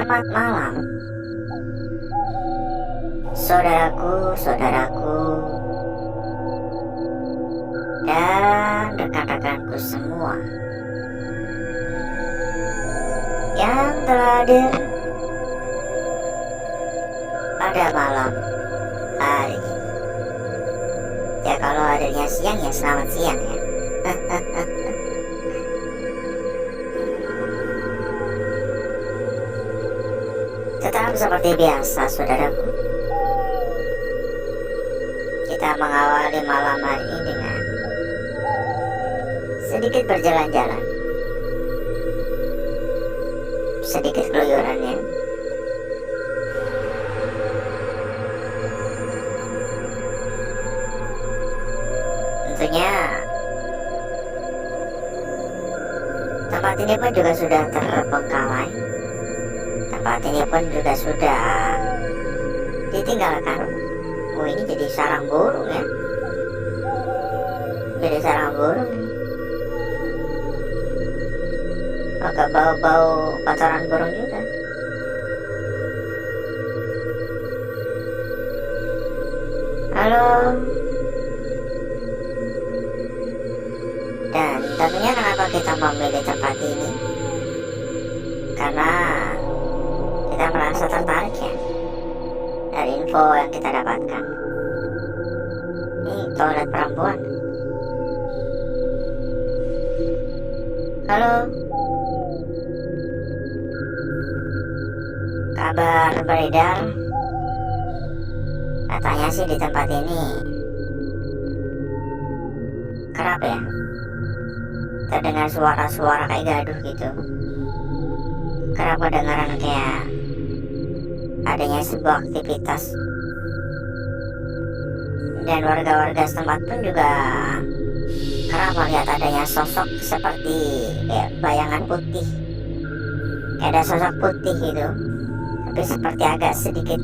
Selamat malam, saudaraku-saudaraku dan rekan-rekanku semua yang telah hadir pada malam hari ini. Ya kalau hadirnya siang ya selamat siang ya. Tetap seperti biasa saudaraku, kita mengawali malam hari ini dengan sedikit berjalan-jalan, sedikit keluyurannya. Tentunya tempat ini pun juga sudah terbengkalai. Tempat ini pun juga sudah ditinggalkan. Oh, ini jadi sarang burung ya. Jadi sarang burung. Agak bau-bau kotoran burung juga. Halo. Dan tentunya kenapa kita memilih tempat ini? Karena kita merasa tertarik ya dari info yang kita dapatkan. Ini toilet perempuan. Halo. Kabar beredar, katanya sih di tempat ini kerap ya terdengar suara-suara kayak gaduh gitu. Kerap kedengaran kayak adanya sebuah aktivitas, dan warga-warga setempat pun juga kerap melihat adanya sosok seperti kayak bayangan putih, kayak ada sosok putih gitu, tapi seperti agak sedikit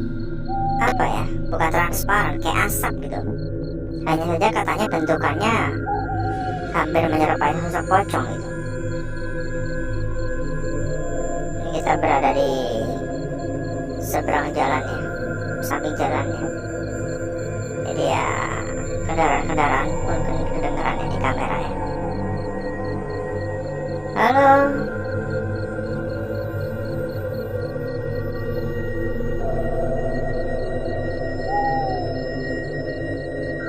apa ya, bukan transparan, kayak asap gitu. Hanya saja katanya bentukannya hampir menyerupai sosok pocong gitu. Ini kita berada di seberang jalannya, samping jalannya. Jadi ya kendaraan-kendaraan pun kedengarannya di kamera ya. Halo.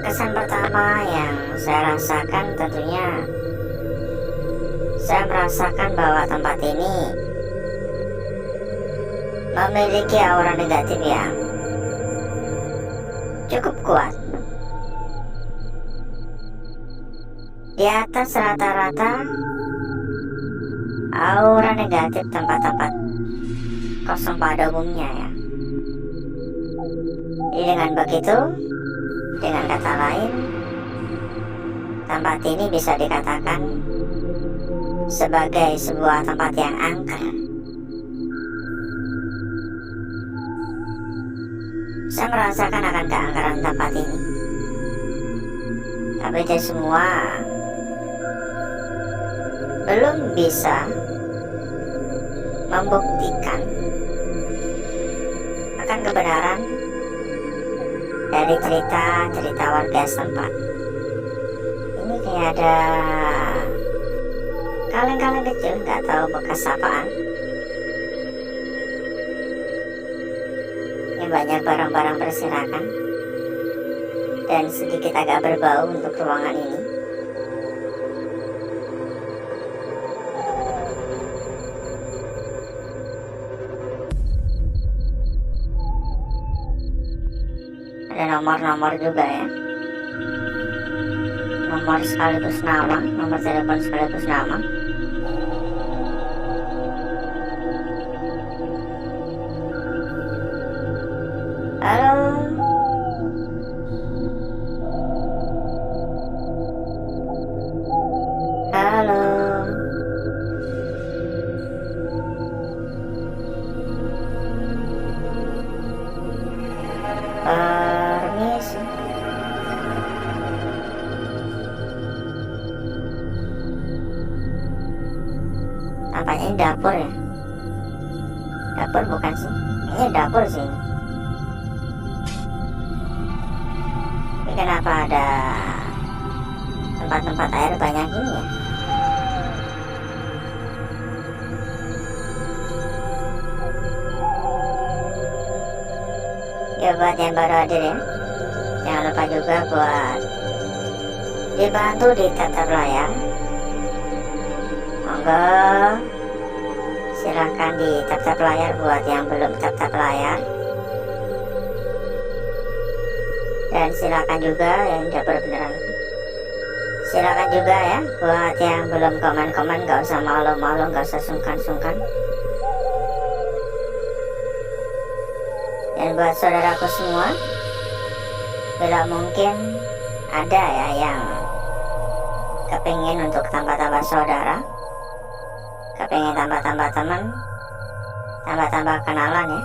Kesan pertama yang saya rasakan tentunya saya merasakan bahwa tempat ini memiliki aura negatif yang cukup kuat. Di atas rata-rata aura negatif tempat-tempat kosong pada umumnya ya. Jadi dengan begitu, dengan kata lain, tempat ini bisa dikatakan sebagai sebuah tempat yang angker. Saya merasakan akan keangkeran tempat ini. Tapi itu semua belum bisa membuktikan akan kebenaran dari cerita-cerita warga setempat. Ini kayak ada kaleng-kaleng kecil, nggak tahu bekas apaan. Ini banyak barang-barang berserakan dan sedikit agak berbau untuk ruangan ini. Ada nomor-nomor juga ya, nomor sekaligus nama, nomor telepon sekaligus nama. Halo. Halo. Permisi. Tampaknya ini dapur ya. dapur bukan sih? Kayaknya dapur sih ini. Tapi kenapa ada tempat-tempat air banyak ini ya? Ya buat yang baru hadir ya, jangan lupa juga buat dibantu di tap layar. Monggo silahkan di tap layar buat yang belum tap layar. Dan silakan juga yang dapur beneran. Silakan juga ya buat yang belum komen, gak usah malu-malu, gak usah sungkan-sungkan. Dan buat saudaraku semua, bila mungkin ada ya yang kepingin untuk tambah-tambah saudara, kepingin tambah-tambah teman, tambah-tambah kenalan ya.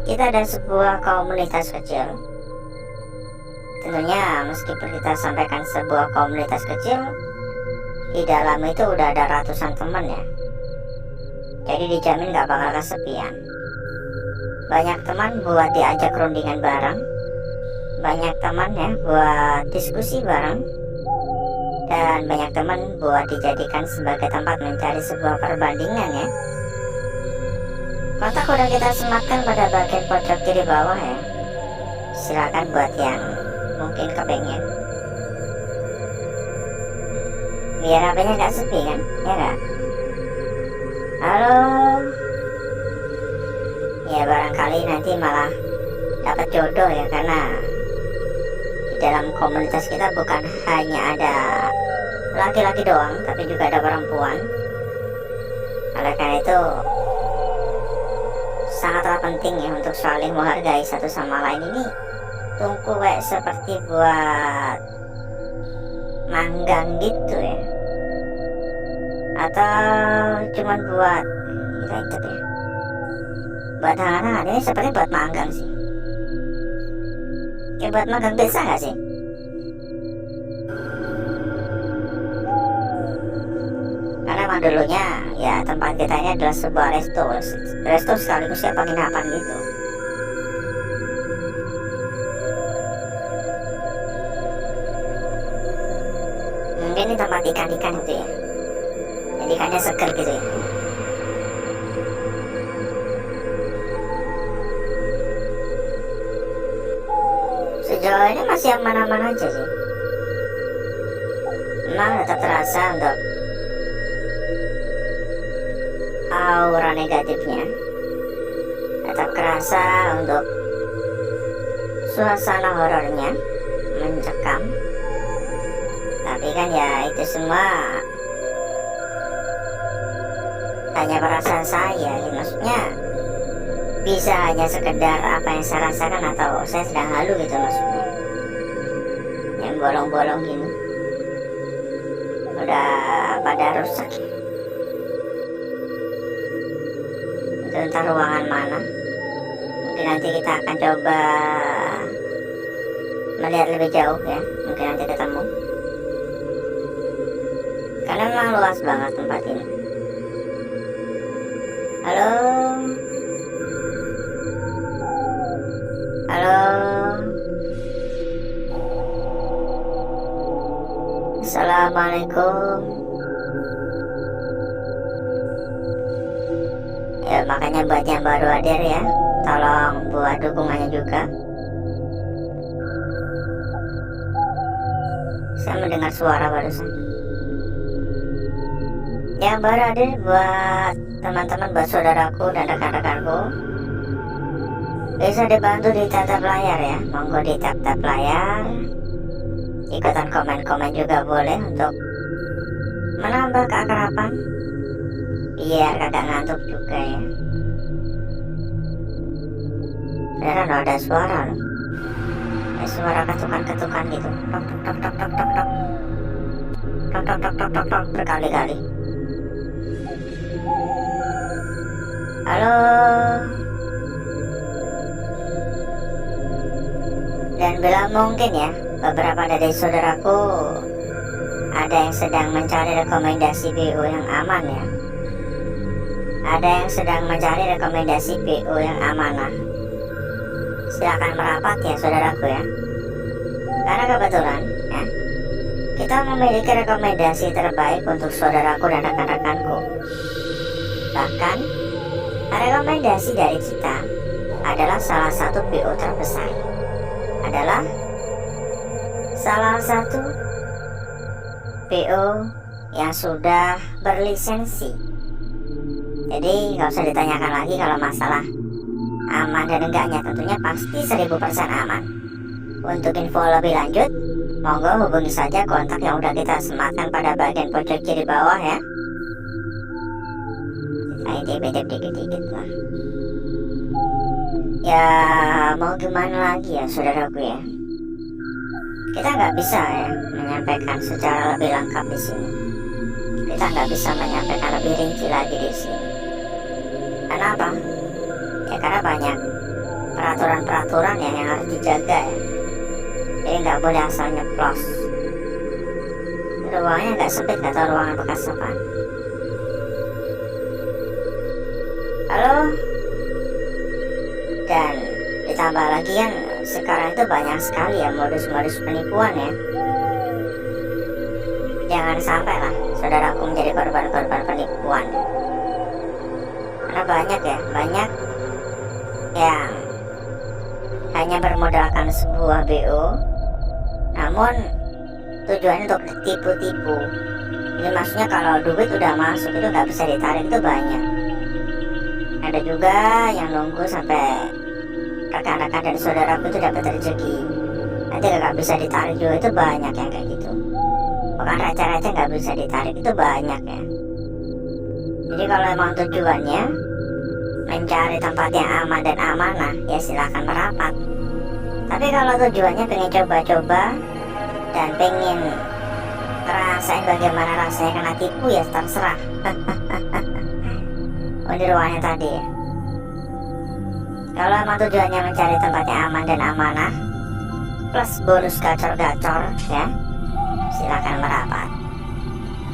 Kita ada sebuah komunitas kecil. Tentunya meskipun kita sampaikan sebuah komunitas kecil, di dalam itu udah ada ratusan teman ya. Jadi dijamin gak bakal kesepian. Banyak teman buat diajak rundingan bareng, banyak teman ya buat diskusi bareng, dan banyak teman buat dijadikan sebagai tempat mencari sebuah perbandingan ya. Kontak udah kita sematkan pada bagian pojok kiri bawah ya. Silakan buat yang mungkin kepengen, biar HP-nya gak sepi kan, ya gak? Halo. Ya barangkali nanti malah dapat jodoh ya, karena di dalam komunitas kita bukan hanya ada laki-laki doang, tapi juga ada perempuan. Oleh karena itu sangatlah penting ya untuk saling menghargai satu sama lain. Ini tungku kayak seperti buat manggang gitu ya, atau cuman buat kita ya, buat hangat-hangat. Ini seperti buat manggang sih, kayak buat manggang biasa gak sih? Karena emang dulunya ya tempat kita ini adalah sebuah resto sekaligus ya penginapan gitu. Mungkin ini tempat ikan-ikan gitu ya, jadi ikannya seger gitu ya. Sejauh ini masih aman-aman aja sih. Memang tetap terasa untuk aura negatifnya, tetap kerasa untuk suasana horornya mencekam. Tapi kan ya itu semua hanya perasaan saya ya, maksudnya bisa hanya sekedar apa yang saya rasakan, atau saya sedang halu gitu maksudnya. Yang bolong-bolong gini udah pada rusak. Itu entah ruangan mana. Mungkin nanti kita akan coba melihat lebih jauh ya, mungkin nanti ketemu. Karena memang luas banget tempat ini. Halo. Halo. Assalamualaikum. Ya makanya buat yang baru hadir ya, tolong buat dukungannya juga. Saya mendengar suara barusan. Yang baru hadir buat teman-teman, buat saudaraku dan rekan-rekanku, bisa dibantu di tap layar ya. Monggo di tap layar. Ikutan komen-komen juga boleh untuk menambah keakraban, biar kagak ngantuk juga ya. Beneran loh, ada suara loh, ada suara ketukan-ketukan gitu, tok tok tok tok tok tok tok tok tok tok tok tok tok berkali-kali. Halo. Dan bila mungkin ya, beberapa dari saudaraku ada yang sedang mencari rekomendasi BO yang aman ya. ada yang sedang mencari rekomendasi PO yang amanah, silakan merapat ya saudaraku ya. Karena kebetulan ya, kita memiliki rekomendasi terbaik untuk saudaraku dan rekan-rekanku. Bahkan rekomendasi dari kita adalah salah satu PO terbesar, adalah salah satu PO yang sudah berlisensi. Jadi nggak usah ditanyakan lagi kalau masalah aman dan enggaknya, tentunya pasti 1000% aman. Untuk info lebih lanjut, monggo hubungi saja kontak yang udah kita sematkan pada bagian pojok kiri bawah ya. Intip-intip dikit-dikit lah. Ya mau gimana lagi ya saudaraku ya. Kita nggak bisa ya menyampaikan secara lebih lengkap di sini. Kita nggak bisa menyampaikan lebih rinci lagi di sini. Kenapa? Ya karena banyak peraturan-peraturan yang harus dijaga ya. Jadi nggak boleh asal nyeplos. Ruangnya nggak sempit, nggak tahu ruangan bekas apaan. Halo. Dan ditambah lagi kan sekarang itu banyak sekali ya modus-modus penipuan ya. Jangan sampai lah saudaraku menjadi korban-korban penipuan. Karena banyak yang hanya bermodalkan sebuah BO, namun tujuannya untuk tipu-tipu. Ini maksudnya kalau duit udah masuk itu nggak bisa ditarik, itu banyak. Ada juga yang nunggu sampai rekan-rekan dan saudaraku itu dapat rezeki, nanti nggak bisa ditarik juga, itu banyak yang kayak gitu. Bahkan receh-receh nggak bisa ditarik, itu banyak ya. Jadi kalau emang tujuannya mencari tempat yang aman dan amanah, ya silahkan merapat. Tapi kalau tujuannya pengen coba-coba dan pengen ngerasain bagaimana rasanya kena tipu, ya terserah. Di ruangan tadi ya. Kalau emang tujuannya mencari tempat yang aman dan amanah plus bonus gacor-gacor ya, silakan merapat.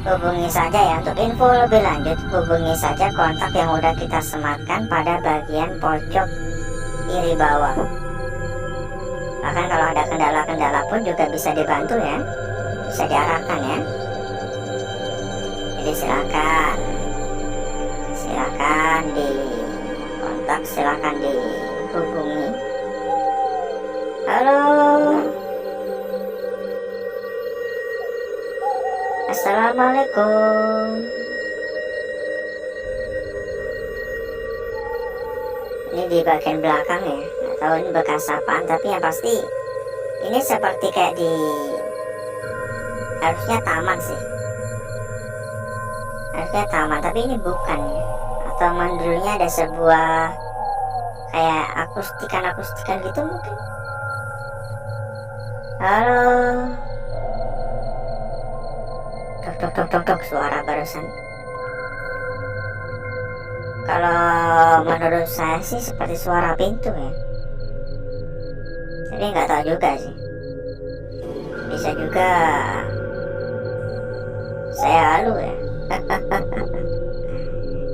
Hubungi saja ya, untuk info lebih lanjut hubungi saja kontak yang udah kita sematkan pada bagian pojok kiri bawah. Bahkan kalau ada kendala-kendala pun juga bisa dibantu ya, bisa diarahkan ya. Jadi silakan di kontak, silakan dihubungi. Halo, assalamualaikum. Ini di bagian belakang ya, nggak tahu ini bekas apaan, tapi yang pasti ini seperti kayak di, harusnya taman sih, harusnya taman, tapi ini bukan ya. Atau dulunya ada sebuah kayak akustikan gitu mungkin. Halo. Tok suara barusan. Kalau menurut saya sih seperti suara pintu ya. Tapi nggak tahu juga sih. Bisa juga saya halu ya.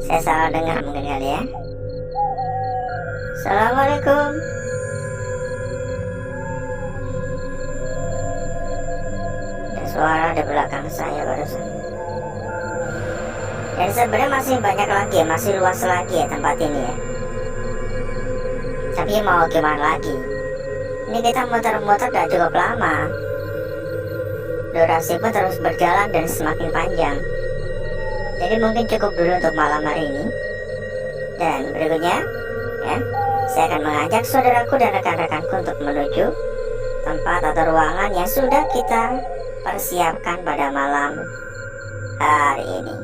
Saya salah dengar mungkin kali ya. Assalamualaikum. Ada suara di belakang saya barusan. Dan sebenarnya masih banyak lagi ya, masih luas lagi ya tempat ini ya. Tapi mau gimana lagi? Ini kita muter-muter gak cukup lama. Durasi pun terus berjalan dan semakin panjang. Jadi mungkin cukup dulu untuk malam hari ini. Dan berikutnya ya, saya akan mengajak saudaraku dan rekan-rekanku untuk menuju tempat atau ruangan yang sudah kita persiapkan pada malam hari ini.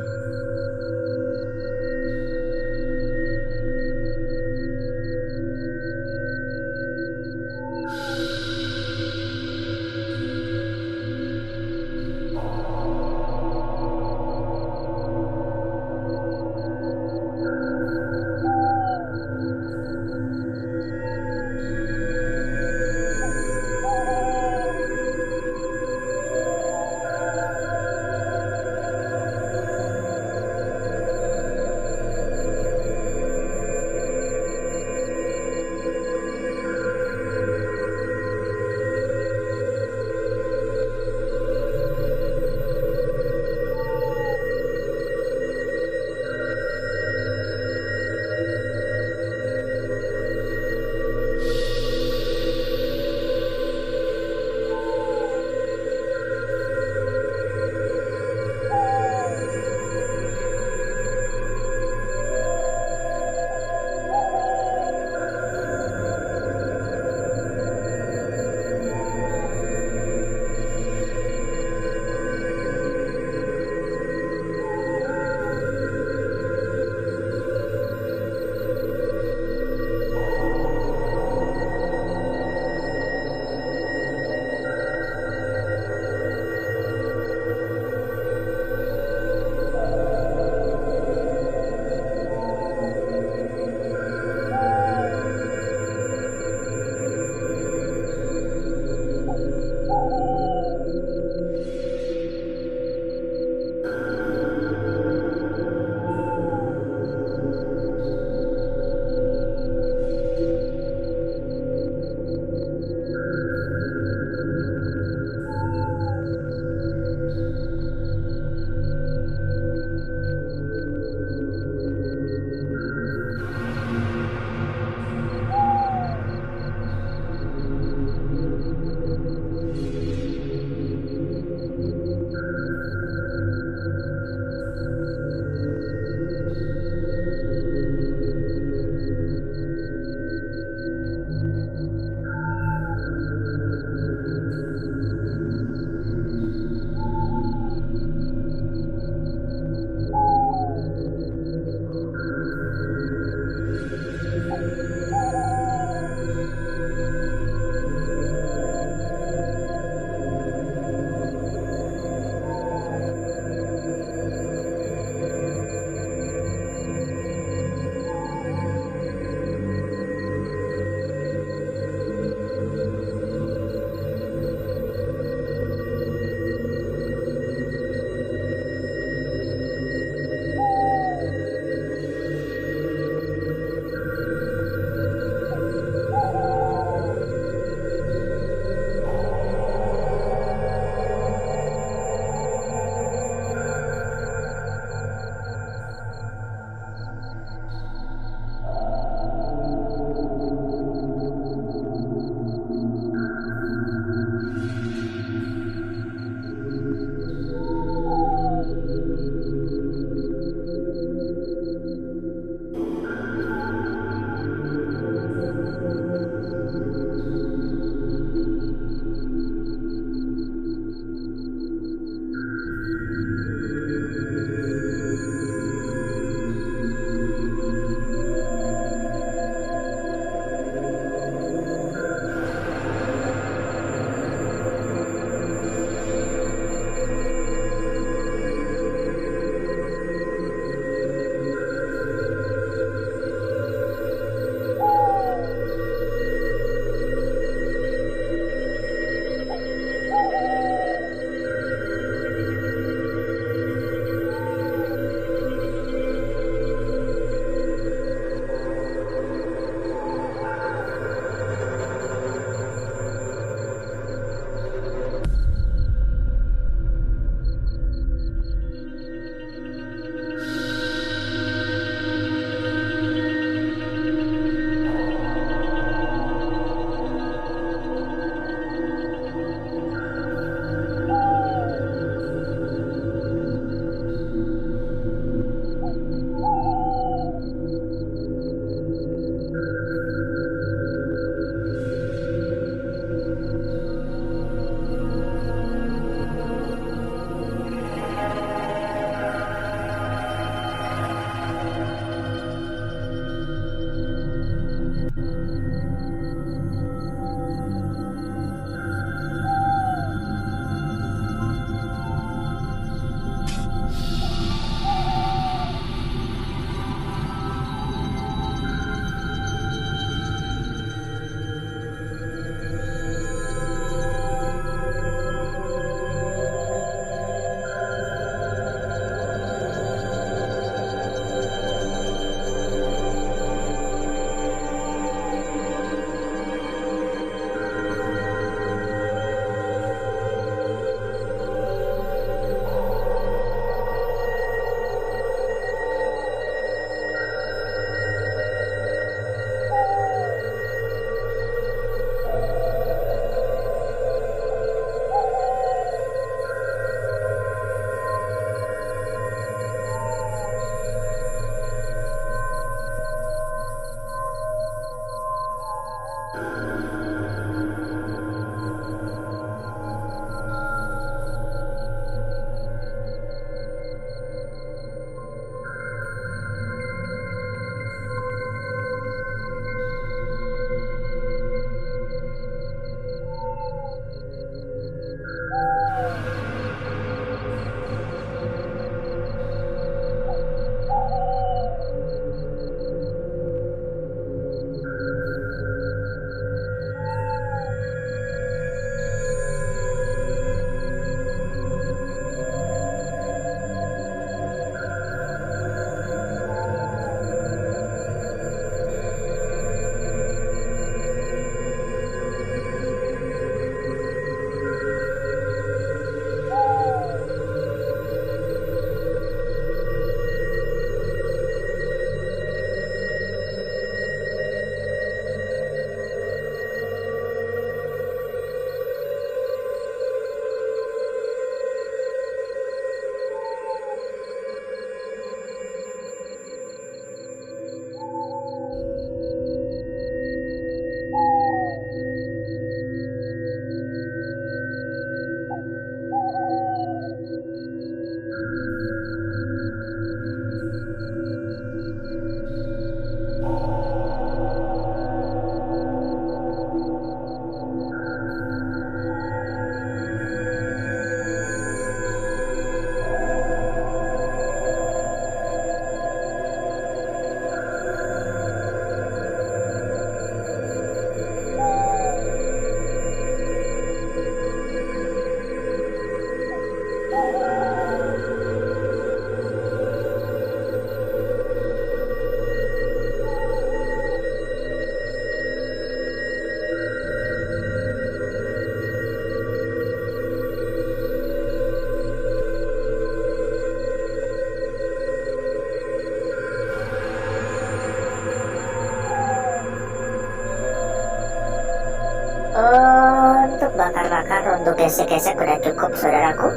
Untuk bakar-bakar, untuk gesek-gesek udah cukup saudaraku.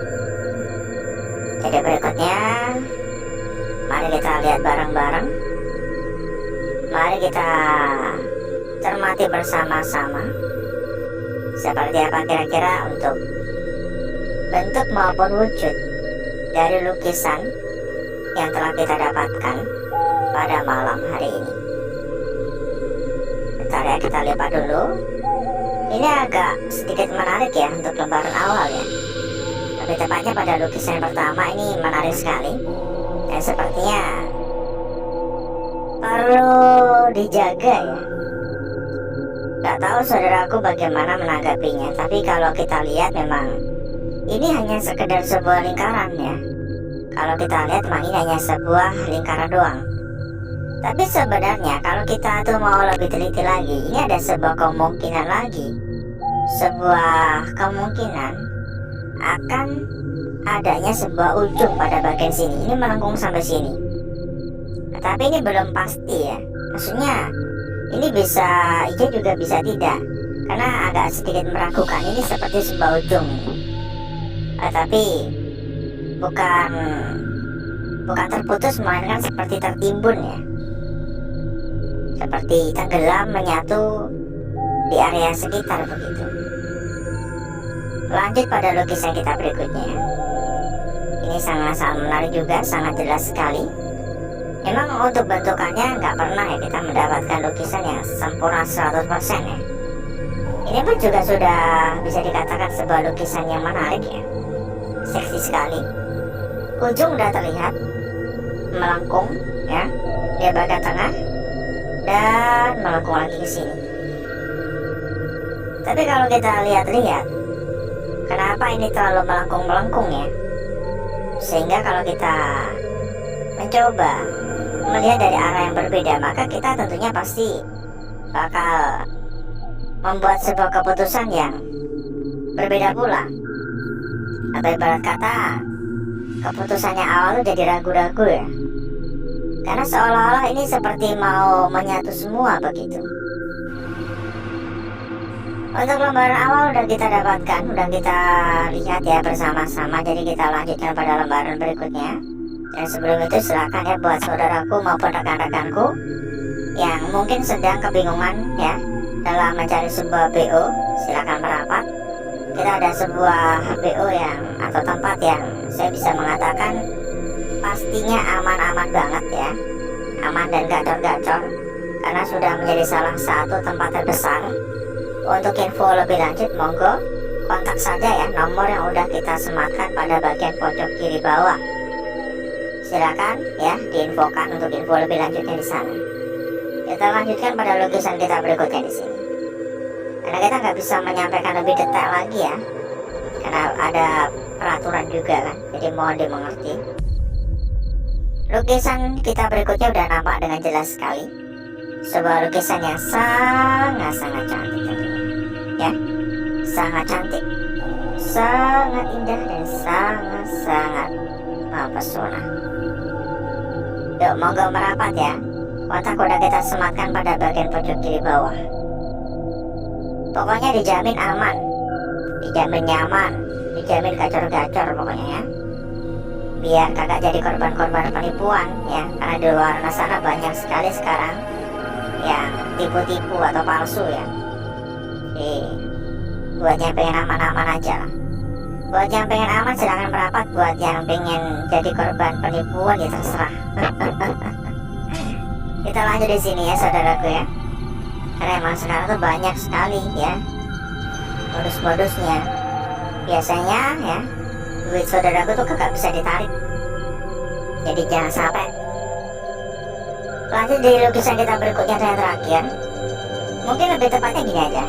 Jadi berikutnya, mari kita lihat bareng-bareng. Mari kita cermati bersama-sama seperti apa kira-kira untuk bentuk maupun wujud dari lukisan yang telah kita dapatkan pada malam hari ini. Bentar ya, kita lihat dulu. Ini agak sedikit menarik ya untuk lembaran awal ya. Lebih tepatnya pada lukisan yang pertama ini menarik sekali. Dan sepertinya perlu dijaga ya. Gak tahu saudaraku bagaimana menanggapinya. Tapi kalau kita lihat memang ini hanya sekedar sebuah lingkaran ya. Kalau kita lihat memang ini hanya sebuah lingkaran doang. Tapi sebenarnya kalau kita tuh mau lebih teliti lagi, ini ada sebuah kemungkinan lagi. Sebuah kemungkinan akan adanya sebuah ujung pada bagian sini. Ini melengkung sampai sini. Nah, tapi ini belum pasti ya. Maksudnya ini bisa iya juga bisa tidak. Karena agak sedikit meragukan. Ini seperti sebuah ujung. Tapi bukan terputus, melainkan seperti tertimbun ya. Seperti tenggelam menyatu di area sekitar begitu. Lanjut pada lukisan kita berikutnya. Ini sangat-sangat menarik juga, sangat jelas sekali. Memang untuk bentukannya nggak pernah ya kita mendapatkan lukisan yang sempurna 100% ya. Ini pun juga sudah bisa dikatakan sebuah lukisan yang menarik ya. Seksi sekali. Ujung udah terlihat melengkung ya di bagian tengah dan melengkung lagi ke sini. Tapi kalau kita lihat-lihat, kenapa ini terlalu melengkung-melengkung ya? Sehingga kalau kita mencoba melihat dari arah yang berbeda, maka kita tentunya pasti bakal membuat sebuah keputusan yang berbeda pula. Atau ibarat kata, keputusannya awal itu jadi ragu-ragu ya. Karena seolah-olah ini seperti mau menyatu semua begitu. Untuk lembaran awal udah kita dapatkan, udah kita lihat ya bersama-sama. Jadi kita lanjutkan pada lembaran berikutnya. Dan sebelum itu silakan ya buat saudaraku maupun rekan-rekanku yang mungkin sedang kebingungan ya dalam mencari sebuah BO, silakan merapat. Kita ada sebuah BO yang atau tempat yang saya bisa mengatakan pastinya aman-aman banget ya, aman dan gacor-gacor, karena sudah menjadi salah satu tempat terbesar. Untuk info lebih lanjut monggo kontak saja ya nomor yang udah kita sematkan pada bagian pojok kiri bawah. Silakan ya diinfokan untuk info lebih lanjutnya di sana. Kita lanjutkan pada lukisan kita berikutnya di sini. Karena kita nggak bisa menyampaikan lebih detail lagi ya, karena ada peraturan juga kan, jadi mohon dimengerti. Lukisan kita berikutnya udah nampak dengan jelas sekali. Sebuah lukisan yang sangat-sangat cantik tentunya ya, sangat cantik, sangat indah dan sangat-sangat mempesona. Yuk monggo merapat ya. Kontak udah kita sematkan pada bagian pojok kiri bawah. Pokoknya dijamin aman, dijamin nyaman, dijamin gacor-gacor pokoknya ya. Biar kagak jadi korban-korban penipuan ya. Karena di luar sana banyak sekali sekarang yang tipu-tipu atau palsu ya. Jadi buat yang pengen aman-aman aja lah. Buat yang pengen aman silahkan merapat. Buat yang pengen jadi korban penipuan ya terserah. Kita lanjut di sini ya saudaraku ya. Karena emang sekarang tuh banyak sekali ya modus-modusnya. Biasanya ya duit saudaraku tuh kagak bisa ditarik. Jadi jangan sampai. Lanjut di lukisan kita berikutnya yang terakhir. Mungkin lebih tepatnya gini aja.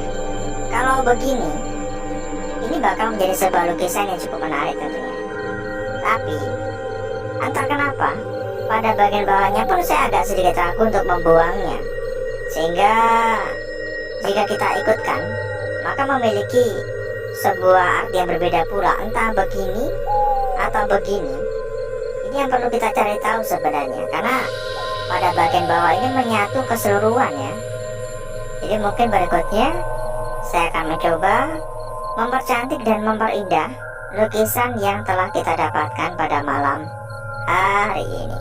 Kalau begini, ini bakal menjadi sebuah lukisan yang cukup menarik tentunya. Tapi entah kenapa pada bagian bawahnya pun saya agak sedikit ragu untuk membuangnya. Sehingga jika kita ikutkan, maka memiliki sebuah arti yang berbeda pula. Entah begini atau begini. Ini yang perlu kita cari tahu sebenarnya. Karena pada bagian bawah ini menyatu keseluruhan ya. Jadi mungkin berikutnya saya akan mencoba mempercantik dan memperindah lukisan yang telah kita dapatkan pada malam hari ini.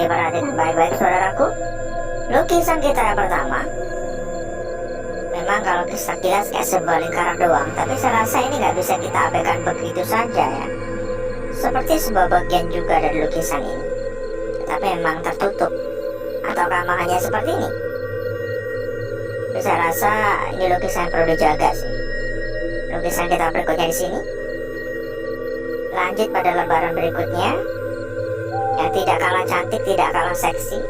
Diperhatikan baik-baik saudaraku. Lukisan kita yang pertama, memang kalau sekilas kayak sebuah lingkaran doang, tapi saya rasa ini nggak bisa kita abaikan begitu saja ya. Seperti sebuah bagian juga dari lukisan ini, tapi memang tertutup. Ataukah makanya seperti ini? Tapi saya rasa ini lukisan yang perlu dijaga sih. Lukisan kita berikutnya di sini. Lanjut pada lembaran berikutnya, yang tidak kalah cantik, tidak kalah seksi,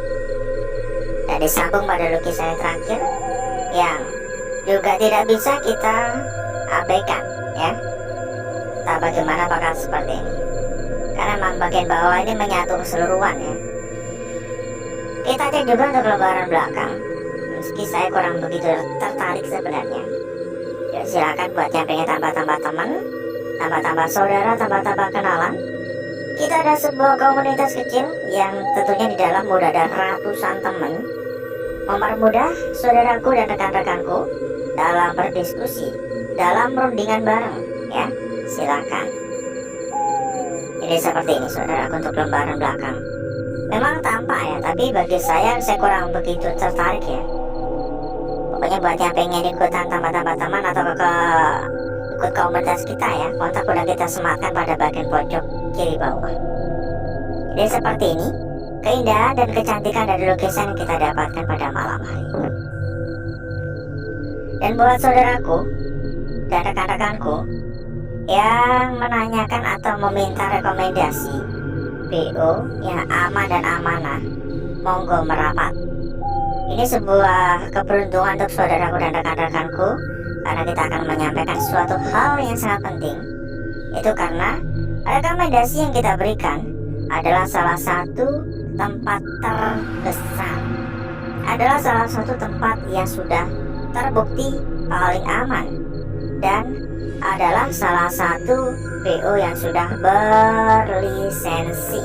dan disambung pada lukisan yang terakhir yang juga tidak bisa kita abaikan ya. Entah bagaimana bakal seperti ini, karena memang bagian bawah ini menyatu keseluruhan ya. Kita cek juga untuk lembaran belakang, meski saya kurang begitu tertarik sebenarnya. Ya silakan buat yang pengen tambah-tambah teman, tambah-tambah saudara, tambah-tambah kenalan. Kita ada sebuah komunitas kecil yang tentunya di dalam udah ada ratusan teman, mempermudah saudaraku dan rekan-rekanku dalam berdiskusi, dalam rundingan bareng ya. Silakan. Jadi seperti ini saudaraku untuk lembaran belakang. Memang tampak ya, tapi bagi saya kurang begitu tertarik ya. Pokoknya buat yang pengen ikutan tambah-tambah teman atau ikut komunitas kita ya, kontak udah kita sematkan pada bagian pojok kiri bawah. Jadi seperti ini keindahan dan kecantikan dari lukisan yang kita dapatkan pada malam hari. Dan buat saudaraku dan rekan-rekanku yang menanyakan atau meminta rekomendasi BO yang aman dan amanah, monggo merapat. Ini sebuah keberuntungan untuk saudaraku dan rekan-rekanku, karena kita akan menyampaikan suatu hal yang sangat penting. Itu karena rekomendasi yang kita berikan adalah salah satu tempat terbesar, adalah salah satu tempat yang sudah terbukti paling aman, dan adalah salah satu PO yang sudah berlisensi.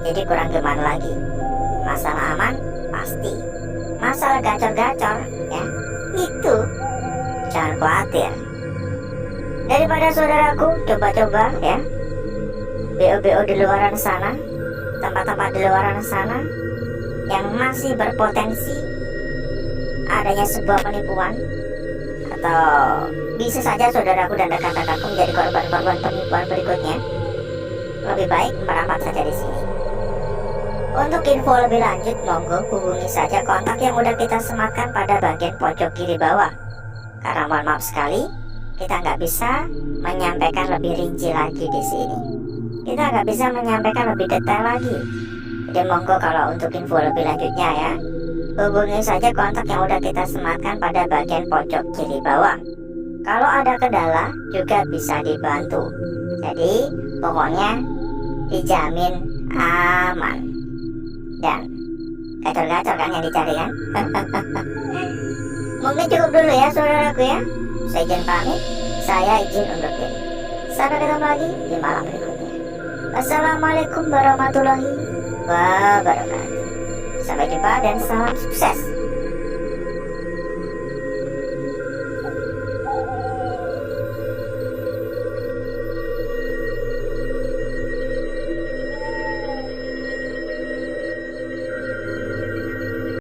Jadi kurang gimana lagi, masalah aman pasti, masalah gacor-gacor ya itu jangan khawatir. Daripada saudaraku coba-coba ya BO-BO di luaran sana, tempat-tempat di luaran sana yang masih berpotensi adanya sebuah penipuan, atau bisa saja saudaraku dan rekan-rekanku menjadi korban-korban penipuan berikutnya, lebih baik merapat saja di sini. Untuk info lebih lanjut, monggo hubungi saja kontak yang udah kita sematkan pada bagian pojok kiri bawah. Karena mohon maaf sekali, kita nggak bisa menyampaikan lebih rinci lagi di sini. Kita nggak bisa menyampaikan lebih detail lagi. Jadi monggo kalau untuk info lebih lanjutnya ya, hubungi saja kontak yang udah kita sematkan pada bagian pojok kiri bawah. Kalau ada kendala juga bisa dibantu. Jadi pokoknya dijamin aman. Dan Gacor-gacor kan yang dicari kan? Mungkin cukup dulu ya saudaraku ya. Saya izin pamit. Saya izin undur diri. Sampai ketemu lagi di malam berikutnya. Assalamualaikum warahmatullahi wabarakatuh. Sampai jumpa dan salam sukses.